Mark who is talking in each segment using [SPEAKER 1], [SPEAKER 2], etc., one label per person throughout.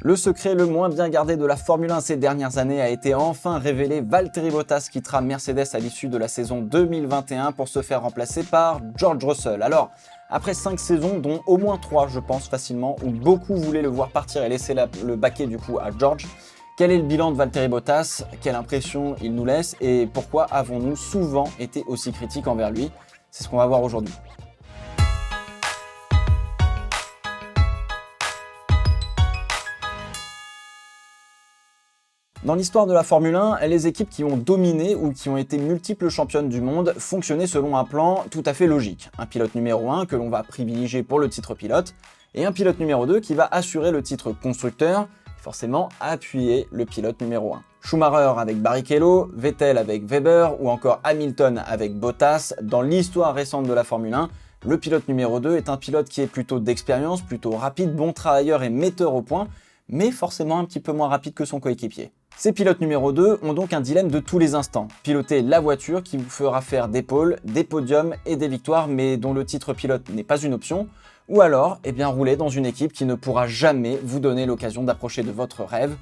[SPEAKER 1] Le secret le moins bien gardé de la Formule 1 ces dernières années a été enfin révélé. Valtteri Bottas quittera Mercedes à l'issue de la saison 2021 pour se faire remplacer par George Russell. Alors, après 5 saisons, dont au moins 3 je pense facilement, où beaucoup voulaient le voir partir et laisser le baquet du coup à George, quel est le bilan de Valtteri Bottas? Quelle impression il nous laisse? Et pourquoi avons-nous souvent été aussi critiques envers lui? C'est ce qu'on va voir aujourd'hui. Dans l'histoire de la Formule 1, les équipes qui ont dominé ou qui ont été multiples championnes du monde fonctionnaient selon un plan tout à fait logique. Un pilote numéro 1 que l'on va privilégier pour le titre pilote, et un pilote numéro 2 qui va assurer le titre constructeur, et forcément appuyer le pilote numéro 1. Schumacher avec Barrichello, Vettel avec Weber ou encore Hamilton avec Bottas, dans l'histoire récente de la Formule 1, le pilote numéro 2 est un pilote qui est plutôt d'expérience, plutôt rapide, bon travailleur et metteur au point, mais forcément un petit peu moins rapide que son coéquipier. Ces pilotes numéro 2 ont donc un dilemme de tous les instants. Piloter la voiture qui vous fera faire des pôles, des podiums et des victoires, mais dont le titre pilote n'est pas une option, ou alors rouler dans une équipe qui ne pourra jamais vous donner l'occasion d'approcher de votre rêve,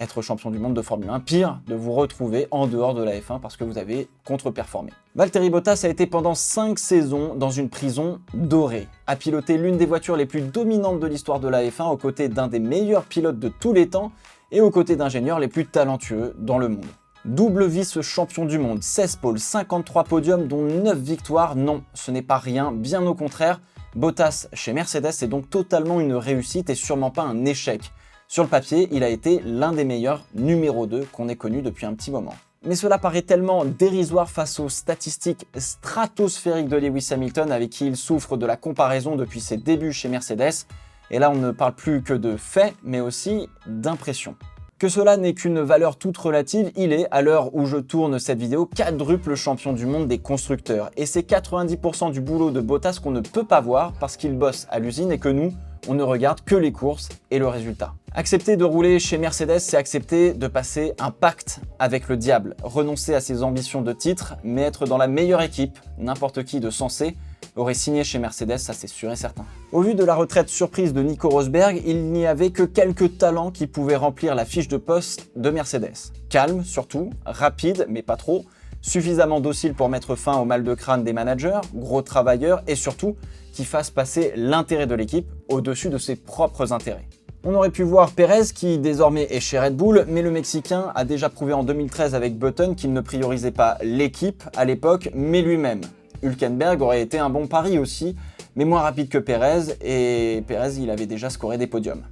[SPEAKER 1] être champion du monde de Formule 1, pire, de vous retrouver en dehors de la F1 parce que vous avez contre-performé. Valtteri Bottas a été pendant 5 saisons dans une prison dorée, a piloté l'une des voitures les plus dominantes de l'histoire de la F1 aux côtés d'un des meilleurs pilotes de tous les temps et aux côtés d'ingénieurs les plus talentueux dans le monde. Double vice-champion du monde, 16 pôles, 53 podiums dont 9 victoires, non, ce n'est pas rien, bien au contraire, Bottas chez Mercedes est donc totalement une réussite et sûrement pas un échec. Sur le papier, il a été l'un des meilleurs numéro 2 qu'on ait connu depuis un petit moment. Mais cela paraît tellement dérisoire face aux statistiques stratosphériques de Lewis Hamilton avec qui il souffre de la comparaison depuis ses débuts chez Mercedes. Et là, on ne parle plus que de faits, mais aussi d'impressions. Que cela n'est qu'une valeur toute relative, il est, à l'heure où je tourne cette vidéo, quadruple champion du monde des constructeurs. Et c'est 90% du boulot de Bottas qu'on ne peut pas voir parce qu'il bosse à l'usine et que nous, on ne regarde que les courses et le résultat. Accepter de rouler chez Mercedes, c'est accepter de passer un pacte avec le diable, renoncer à ses ambitions de titre, mais être dans la meilleure équipe, n'importe qui de sensé aurait signé chez Mercedes, ça c'est sûr et certain. Au vu de la retraite surprise de Nico Rosberg, il n'y avait que quelques talents qui pouvaient remplir la fiche de poste de Mercedes. Calme surtout, rapide mais pas trop, suffisamment docile pour mettre fin au mal de crâne des managers, gros travailleur et surtout qui fasse passer l'intérêt de l'équipe au-dessus de ses propres intérêts. On aurait pu voir Pérez qui désormais est chez Red Bull, mais le Mexicain a déjà prouvé en 2013 avec Button qu'il ne priorisait pas l'équipe à l'époque, mais lui-même. Hülkenberg aurait été un bon pari aussi, mais moins rapide que Pérez, et Pérez il avait déjà scoré des podiums.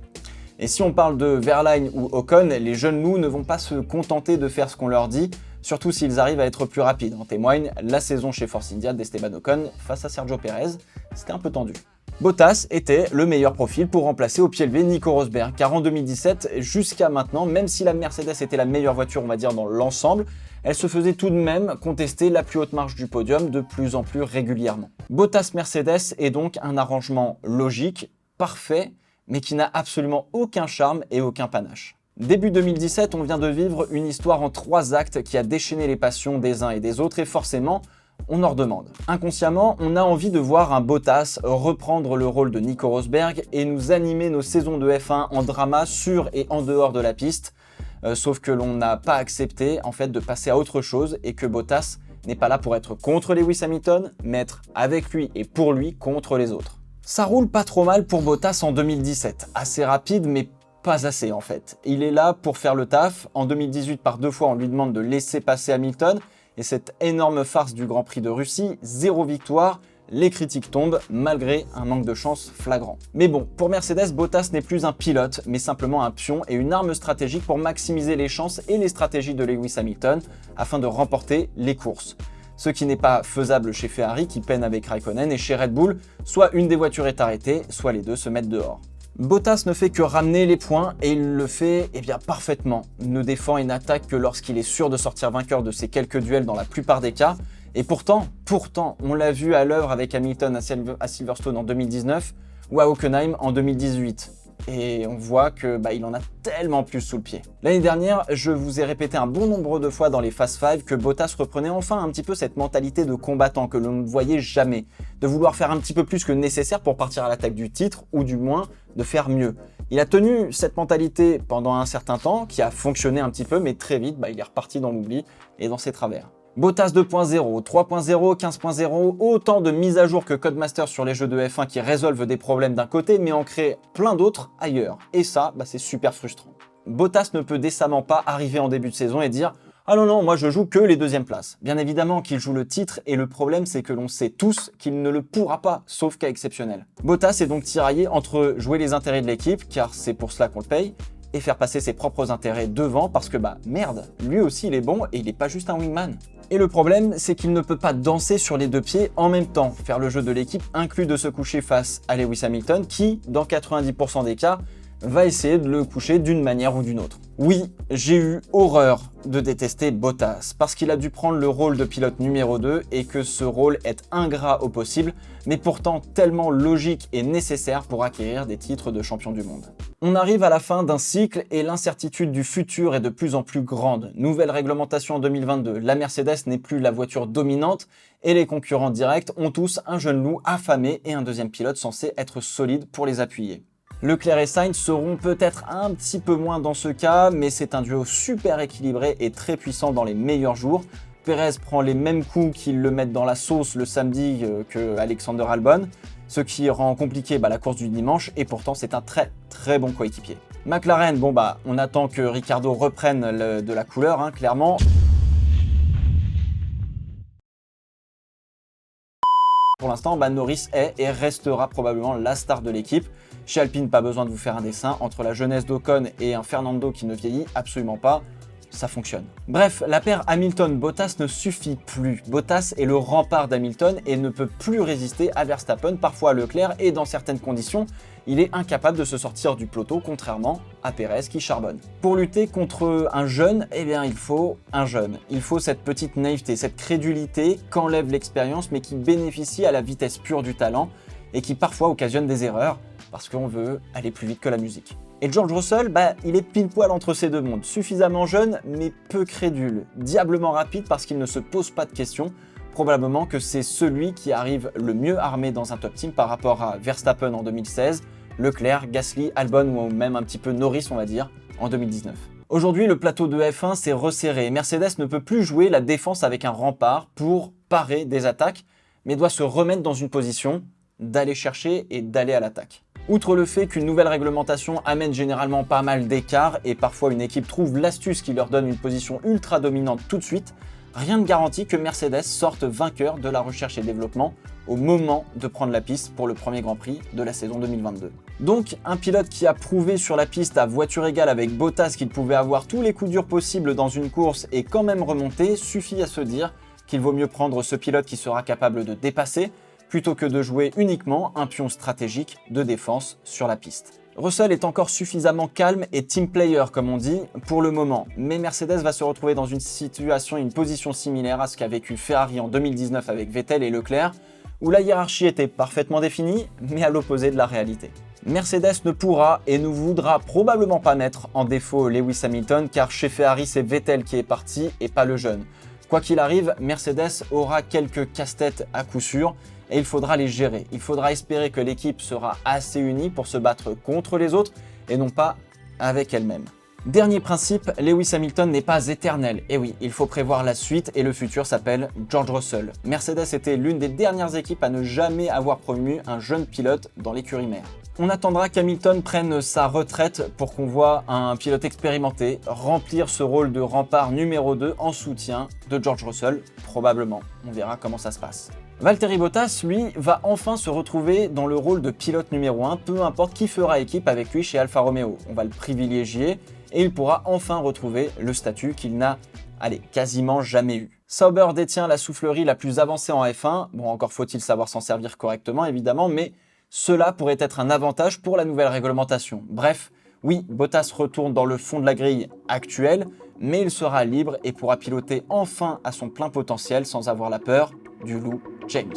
[SPEAKER 1] Et si on parle de Verlaine ou Ocon, les jeunes loups ne vont pas se contenter de faire ce qu'on leur dit, surtout s'ils arrivent à être plus rapides. En témoigne la saison chez Force India d'Esteban Ocon face à Sergio Pérez, c'était un peu tendu. Bottas était le meilleur profil pour remplacer au pied levé Nico Rosberg, car en 2017, jusqu'à maintenant, même si la Mercedes était la meilleure voiture, on va dire, dans l'ensemble, elle se faisait tout de même contester la plus haute marche du podium de plus en plus régulièrement. Bottas-Mercedes est donc un arrangement logique, parfait, mais qui n'a absolument aucun charme et aucun panache. Début 2017, on vient de vivre une histoire en 3 actes qui a déchaîné les passions des uns et des autres, et forcément, on en redemande. Inconsciemment, on a envie de voir un Bottas reprendre le rôle de Nico Rosberg et nous animer nos saisons de F1 en drama sur et en dehors de la piste, sauf que l'on n'a pas accepté en fait de passer à autre chose et que Bottas n'est pas là pour être contre Lewis Hamilton, mais être avec lui et pour lui contre les autres. Ça roule pas trop mal pour Bottas en 2017, assez rapide mais pas assez en fait. Il est là pour faire le taf. En 2018, par 2 fois, on lui demande de laisser passer Hamilton. Et cette énorme farce du Grand Prix de Russie, 0 victoire, les critiques tombent malgré un manque de chance flagrant. Mais bon, pour Mercedes, Bottas n'est plus un pilote, mais simplement un pion et une arme stratégique pour maximiser les chances et les stratégies de Lewis Hamilton afin de remporter les courses. Ce qui n'est pas faisable chez Ferrari qui peine avec Raikkonen et chez Red Bull, soit une des voitures est arrêtée, soit les deux se mettent dehors. Bottas ne fait que ramener les points et il le fait parfaitement. Il ne défend et n'attaque que lorsqu'il est sûr de sortir vainqueur de ses quelques duels dans la plupart des cas. Et pourtant, on l'a vu à l'œuvre avec Hamilton à Silverstone en 2019 ou à Hockenheim en 2018. Et on voit que il en a tellement plus sous le pied. L'année dernière, je vous ai répété un bon nombre de fois dans les Fast 5 que Bottas reprenait enfin un petit peu cette mentalité de combattant que l'on ne voyait jamais, de vouloir faire un petit peu plus que nécessaire pour partir à l'attaque du titre, ou du moins de faire mieux. Il a tenu cette mentalité pendant un certain temps, qui a fonctionné un petit peu, mais très vite, il est reparti dans l'oubli et dans ses travers. Bottas 2.0, 3.0, 15.0, autant de mises à jour que Codemasters sur les jeux de F1 qui résolvent des problèmes d'un côté, mais en créent plein d'autres ailleurs. Et ça, c'est super frustrant. Bottas ne peut décemment pas arriver en début de saison et dire « Ah non, moi je joue que les deuxièmes places ». Bien évidemment qu'il joue le titre, et le problème c'est que l'on sait tous qu'il ne le pourra pas, sauf cas exceptionnel. Bottas est donc tiraillé entre jouer les intérêts de l'équipe, car c'est pour cela qu'on le paye, et faire passer ses propres intérêts devant, parce que merde, lui aussi il est bon, et il n'est pas juste un wingman. Et le problème, c'est qu'il ne peut pas danser sur les deux pieds en même temps, faire le jeu de l'équipe inclus de se coucher face à Lewis Hamilton, qui, dans 90% des cas, va essayer de le coucher d'une manière ou d'une autre. Oui, j'ai eu horreur de détester Bottas, parce qu'il a dû prendre le rôle de pilote numéro 2 et que ce rôle est ingrat au possible, mais pourtant tellement logique et nécessaire pour acquérir des titres de champion du monde. On arrive à la fin d'un cycle et l'incertitude du futur est de plus en plus grande. Nouvelle réglementation en 2022, la Mercedes n'est plus la voiture dominante et les concurrents directs ont tous un jeune loup affamé et un deuxième pilote censé être solide pour les appuyer. Leclerc et Sainz seront peut-être un petit peu moins dans ce cas, mais c'est un duo super équilibré et très puissant dans les meilleurs jours. Perez prend les mêmes coups qu'ils le mettent dans la sauce le samedi que Alexander Albon, ce qui rend compliqué la course du dimanche, et pourtant c'est un très bon coéquipier. McLaren, on attend que Ricciardo reprenne de la couleur, clairement. Pour l'instant, Norris est et restera probablement la star de l'équipe. Chez Alpine, pas besoin de vous faire un dessin, entre la jeunesse d'Ocon et un Fernando qui ne vieillit absolument pas, ça fonctionne. Bref, la paire Hamilton-Bottas ne suffit plus. Bottas est le rempart d'Hamilton et ne peut plus résister à Verstappen, parfois à Leclerc, et dans certaines conditions, il est incapable de se sortir du peloton, contrairement à Perez qui charbonne. Pour lutter contre un jeune, il faut un jeune. Il faut cette petite naïveté, cette crédulité qu'enlève l'expérience, mais qui bénéficie à la vitesse pure du talent, et qui parfois occasionne des erreurs, parce qu'on veut aller plus vite que la musique. Et George Russell, il est pile poil entre ces deux mondes, suffisamment jeune mais peu crédule, diablement rapide parce qu'il ne se pose pas de questions, probablement que c'est celui qui arrive le mieux armé dans un top team par rapport à Verstappen en 2016, Leclerc, Gasly, Albon ou même un petit peu Norris on va dire, en 2019. Aujourd'hui le plateau de F1 s'est resserré, Mercedes ne peut plus jouer la défense avec un rempart pour parer des attaques, mais doit se remettre dans une position d'aller chercher et d'aller à l'attaque. Outre le fait qu'une nouvelle réglementation amène généralement pas mal d'écarts et parfois une équipe trouve l'astuce qui leur donne une position ultra dominante tout de suite, rien ne garantit que Mercedes sorte vainqueur de la recherche et développement au moment de prendre la piste pour le premier Grand Prix de la saison 2022. Donc un pilote qui a prouvé sur la piste à voiture égale avec Bottas qu'il pouvait avoir tous les coups durs possibles dans une course et quand même remonter, suffit à se dire qu'il vaut mieux prendre ce pilote qui sera capable de dépasser plutôt que de jouer uniquement un pion stratégique de défense sur la piste. Russell est encore suffisamment calme et team player comme on dit pour le moment, mais Mercedes va se retrouver dans une situation, une position similaire à ce qu'a vécu Ferrari en 2019 avec Vettel et Leclerc, où la hiérarchie était parfaitement définie, mais à l'opposé de la réalité. Mercedes ne pourra et ne voudra probablement pas mettre en défaut Lewis Hamilton, car chez Ferrari c'est Vettel qui est parti et pas le jeune. Quoi qu'il arrive, Mercedes aura quelques casse-têtes à coup sûr, et il faudra les gérer. Il faudra espérer que l'équipe sera assez unie pour se battre contre les autres et non pas avec elle-même. Dernier principe, Lewis Hamilton n'est pas éternel. Et oui, il faut prévoir la suite et le futur s'appelle George Russell. Mercedes était l'une des dernières équipes à ne jamais avoir promu un jeune pilote dans l'écurie mère. On attendra qu'Hamilton prenne sa retraite pour qu'on voit un pilote expérimenté remplir ce rôle de rempart numéro 2 en soutien de George Russell, probablement. On verra comment ça se passe. Valtteri Bottas, lui, va enfin se retrouver dans le rôle de pilote numéro 1, peu importe qui fera équipe avec lui chez Alfa Romeo. On va le privilégier et il pourra enfin retrouver le statut qu'il n'a, quasiment jamais eu. Sauber détient la soufflerie la plus avancée en F1, bon encore faut-il savoir s'en servir correctement évidemment, mais cela pourrait être un avantage pour la nouvelle réglementation. Bref, oui, Bottas retourne dans le fond de la grille actuelle, mais il sera libre et pourra piloter enfin à son plein potentiel sans avoir la peur du loup James.